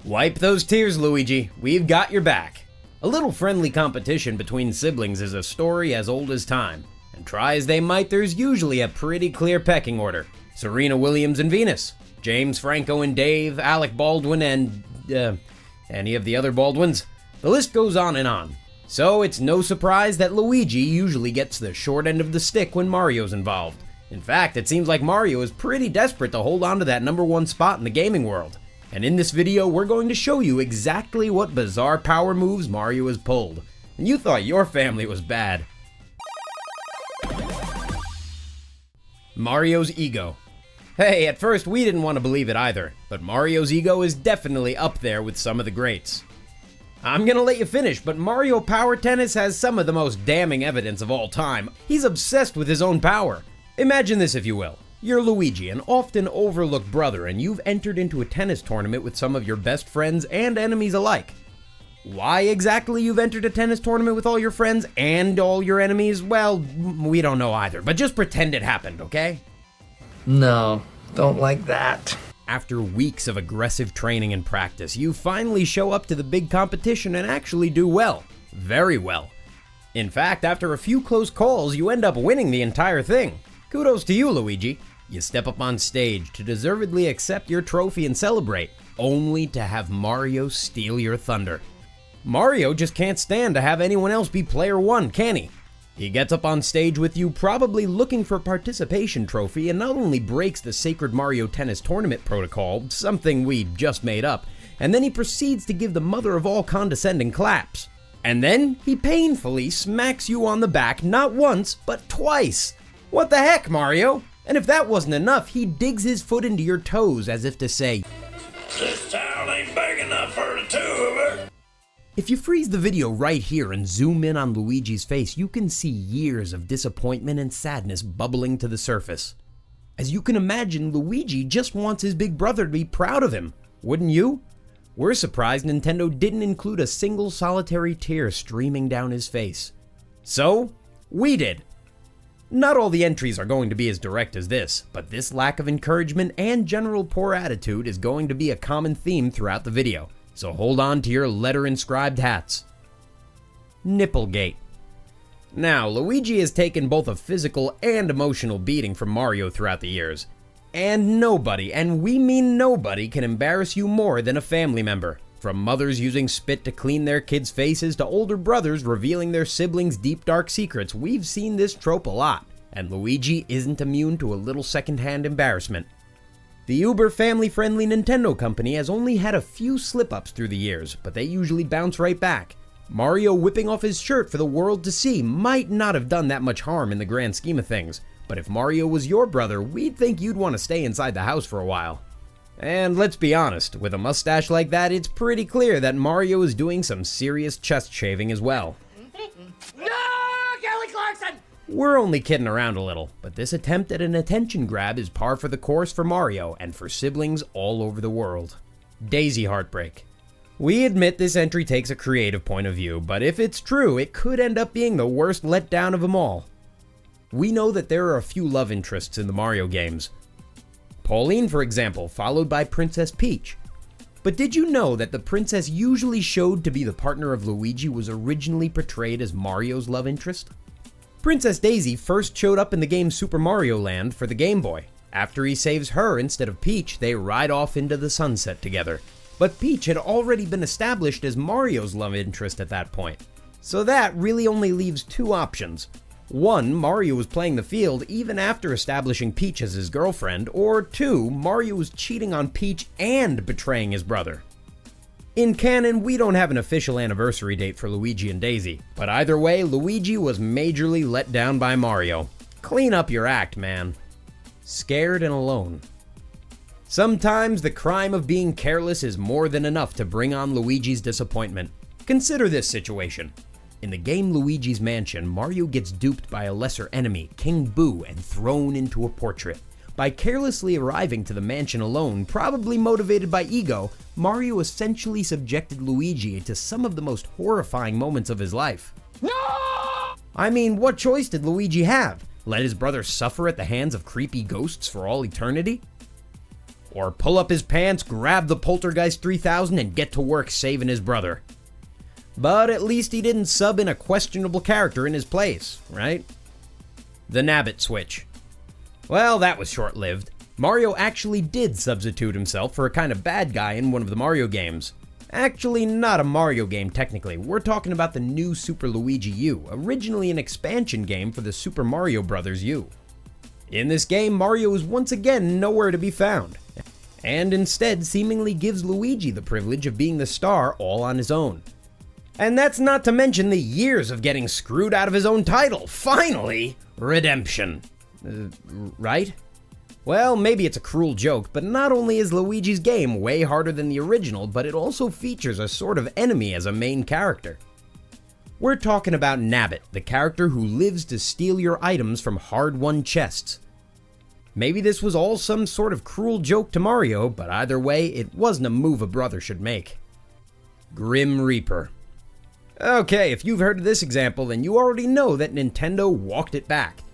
Wipe those tears, Luigi. We've got your back. A little friendly competition between siblings is a story as old as time, and try as they might, there's usually a pretty clear pecking order. Serena Williams and Venus, James Franco and Dave, Alec Baldwin and, any of the other Baldwins. The list goes on and on. So it's no surprise that Luigi usually gets the short end of the stick when Mario's involved. In fact, it seems like Mario is pretty desperate to hold on to that #1 spot in the gaming world. And in this video, we're going to show you exactly what bizarre power moves Mario has pulled. And you thought your family was bad. Mario's ego. Hey, at first we didn't want to believe it either, but Mario's ego is definitely up there with some of the greats. I'm gonna let you finish, but Mario Power Tennis has some of the most damning evidence of all time. He's obsessed with his own power. Imagine this, if you will. You're Luigi, an often overlooked brother, and you've entered into a tennis tournament with some of your best friends and enemies alike. Why exactly you've entered a tennis tournament with all your friends and all your enemies? Well, we don't know either, but just pretend it happened, okay? No, don't like that. After weeks of aggressive training and practice, you finally show up to the big competition and actually do well. Very well. In fact, after a few close calls, you end up winning the entire thing. Kudos to you, Luigi. You step up on stage to deservedly accept your trophy and celebrate, only to have Mario steal your thunder. Mario just can't stand to have anyone else be player one, can he? He gets up on stage with you probably looking for a participation trophy and not only breaks the sacred Mario Tennis Tournament protocol, something we just made up, and then he proceeds to give the mother of all condescending claps. And then he painfully smacks you on the back not once, but twice. What the heck, Mario? And if that wasn't enough, he digs his foot into your toes as if to say, "This towel ain't big enough for the two of her." If you freeze the video right here and zoom in on Luigi's face, you can see years of disappointment and sadness bubbling to the surface. As you can imagine, Luigi just wants his big brother to be proud of him, wouldn't you? We're surprised Nintendo didn't include a single solitary tear streaming down his face. So, we did. Not all the entries are going to be as direct as this, but this lack of encouragement and general poor attitude is going to be a common theme throughout the video. So hold on to your letter-inscribed hats. Nipplegate. Now, Luigi has taken both a physical and emotional beating from Mario throughout the years. And nobody, and we mean nobody, can embarrass you more than a family member. From mothers using spit to clean their kids' faces to older brothers revealing their siblings' deep dark secrets, we've seen this trope a lot. And Luigi isn't immune to a little secondhand embarrassment. The uber family-friendly Nintendo company has only had a few slip-ups through the years, but they usually bounce right back. Mario whipping off his shirt for the world to see might not have done that much harm in the grand scheme of things, but if Mario was your brother, we'd think you'd want to stay inside the house for a while. And let's be honest, with a mustache like that, it's pretty clear that Mario is doing some serious chest shaving as well. No, Kelly Clarkson! We're only kidding around a little, but this attempt at an attention grab is par for the course for Mario and for siblings all over the world. Daisy Heartbreak. We admit this entry takes a creative point of view, but if it's true, it could end up being the worst letdown of them all. We know that there are a few love interests in the Mario games. Pauline, for example, followed by Princess Peach. But did you know that the princess usually showed to be the partner of Luigi was originally portrayed as Mario's love interest? Princess Daisy first showed up in the game Super Mario Land for the Game Boy. After he saves her instead of Peach, they ride off into the sunset together. But Peach had already been established as Mario's love interest at that point. So that really only leaves two options. One, Mario was playing the field even after establishing Peach as his girlfriend, or two, Mario was cheating on Peach and betraying his brother. In canon, we don't have an official anniversary date for Luigi and Daisy, but either way, Luigi was majorly let down by Mario. Clean up your act, man. Scared and alone. Sometimes the crime of being careless is more than enough to bring on Luigi's disappointment. Consider this situation. In the game Luigi's Mansion, Mario gets duped by a lesser enemy, King Boo, and thrown into a portrait. By carelessly arriving to the mansion alone, probably motivated by ego, Mario essentially subjected Luigi to some of the most horrifying moments of his life. No! I mean, what choice did Luigi have? Let his brother suffer at the hands of creepy ghosts for all eternity? or pull up his pants, grab the Poltergeist 3000, and get to work saving his brother. But at least he didn't sub in a questionable character in his place, right? The Nabbit Switch. Well, that was short-lived. Mario actually did substitute himself for a kind of bad guy in one of the Mario games. Actually, not a Mario game technically, we're talking about the new Super Luigi U, originally an expansion game for the Super Mario Bros. U. In this game, Mario is once again nowhere to be found, and instead seemingly gives Luigi the privilege of being the star all on his own. And that's not to mention the years of getting screwed out of his own title. Finally, redemption. Right? Well, maybe it's a cruel joke, but not only is Luigi's game way harder than the original, but it also features a sort of enemy as a main character. We're talking about Nabbit, the character who lives to steal your items from hard-won chests. Maybe this was all some sort of cruel joke to Mario, but either way, it wasn't a move a brother should make. Grim Reaper. Okay, if you've heard of this example, then you already know that Nintendo walked it back.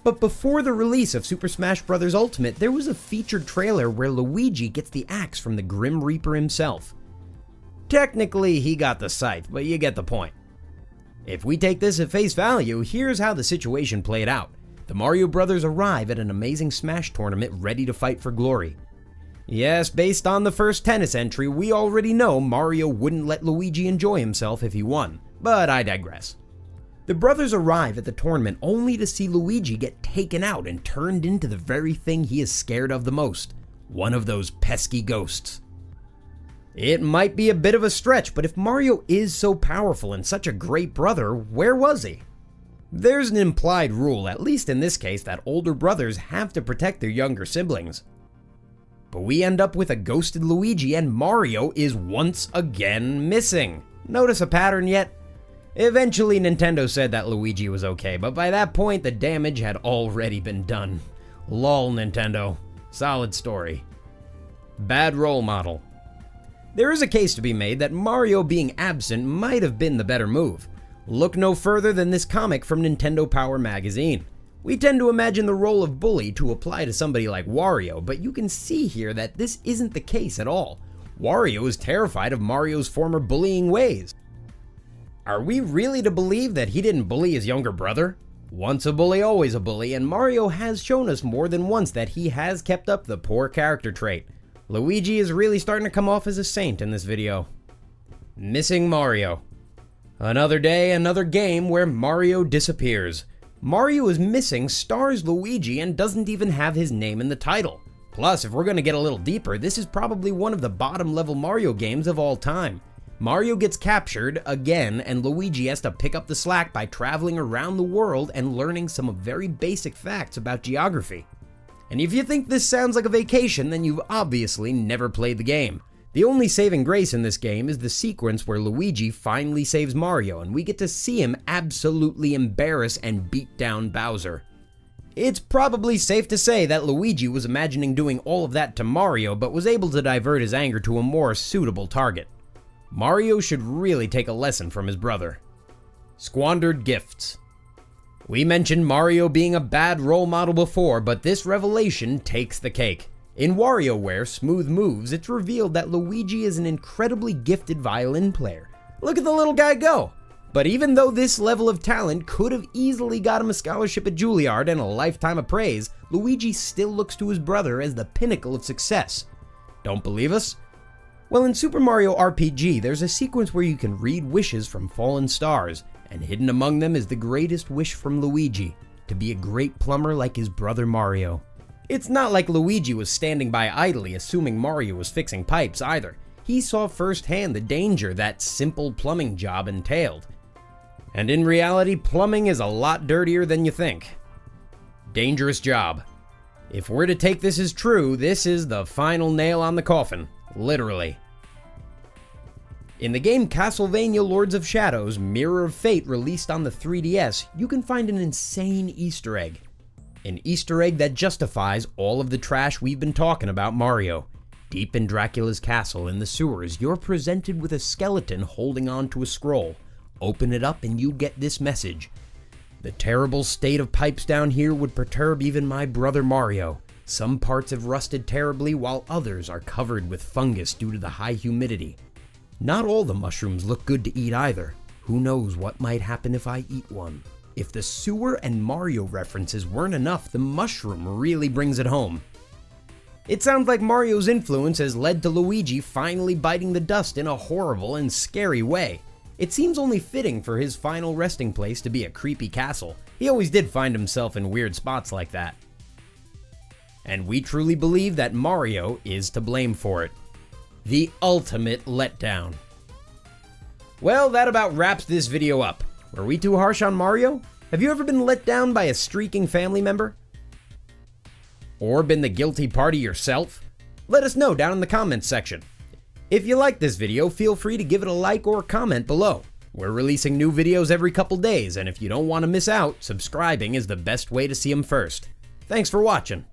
But before the release of Super Smash Bros. Ultimate, there was a featured trailer where Luigi gets the axe from the Grim Reaper himself. Technically, he got the scythe, but you get the point. If we take this at face value, here's how the situation played out. The Mario Brothers arrive at an amazing Smash tournament ready to fight for glory. Yes, based on the first tennis entry, we already know Mario wouldn't let Luigi enjoy himself if he won, but I digress. The brothers arrive at the tournament only to see Luigi get taken out and turned into the very thing he is scared of the most, one of those pesky ghosts. It might be a bit of a stretch, but if Mario is so powerful and such a great brother, where was he? There's an implied rule, at least in this case, that older brothers have to protect their younger siblings. But we end up with a ghosted Luigi and Mario is once again missing. Notice a pattern yet? Eventually, Nintendo said that Luigi was okay, but by that point, the damage had already been done. Lol, Nintendo. Solid story. Bad role model. There is a case to be made that Mario being absent might have been the better move. Look no further than this comic from Nintendo Power magazine. We tend to imagine the role of bully to apply to somebody like Wario, but you can see here that this isn't the case at all. Wario is terrified of Mario's former bullying ways. Are we really to believe that he didn't bully his younger brother? Once a bully, always a bully, and Mario has shown us more than once that he has kept up the poor character trait. Luigi is really starting to come off as a saint in this video. Missing Mario. Another day, another game where Mario disappears. Mario is missing, stars Luigi, and doesn't even have his name in the title. Plus, if we're going to get a little deeper, this is probably one of the bottom-level Mario games of all time. Mario gets captured again, and Luigi has to pick up the slack by traveling around the world and learning some very basic facts about geography. And if you think this sounds like a vacation, then you've obviously never played the game. The only saving grace in this game is the sequence where Luigi finally saves Mario, and we get to see him absolutely embarrass and beat down Bowser. It's probably safe to say that Luigi was imagining doing all of that to Mario, but was able to divert his anger to a more suitable target. Mario should really take a lesson from his brother. Squandered Gifts. We mentioned Mario being a bad role model before, but this revelation takes the cake. In WarioWare Smooth Moves, it's revealed that Luigi is an incredibly gifted violin player. Look at the little guy go! But even though this level of talent could have easily got him a scholarship at Juilliard and a lifetime of praise, Luigi still looks to his brother as the pinnacle of success. Don't believe us? Well, in Super Mario RPG, there's a sequence where you can read wishes from fallen stars, and hidden among them is the greatest wish from Luigi, to be a great plumber like his brother Mario. It's not like Luigi was standing by idly assuming Mario was fixing pipes either. He saw firsthand the danger that simple plumbing job entailed. And in reality, plumbing is a lot dirtier than you think. Dangerous job. If we're to take this as true, this is the final nail on the coffin. Literally. In the game Castlevania Lords of Shadows Mirror of Fate, released on the 3DS, you can find an insane Easter egg. An Easter egg that justifies all of the trash we've been talking about Mario. Deep in Dracula's castle in the sewers, you're presented with a skeleton holding on to a scroll. Open it up and you get this message. The terrible state of pipes down here would perturb even my brother Mario. Some parts have rusted terribly while others are covered with fungus due to the high humidity. Not all the mushrooms look good to eat either. Who knows what might happen if I eat one? If the sewer and Mario references weren't enough, the mushroom really brings it home. It sounds like Mario's influence has led to Luigi finally biting the dust in a horrible and scary way. It seems only fitting for his final resting place to be a creepy castle. He always did find himself in weird spots like that. And we truly believe that Mario is to blame for it. The ultimate letdown. Well, that about wraps this video up. Were we too harsh on Mario? Have you ever been let down by a streaking family member? Or been the guilty party yourself? Let us know down in the comments section. If you like this video, feel free to give it a like or comment below. We're releasing new videos every couple days, and if you don't want to miss out, subscribing is the best way to see them first. Thanks for watching.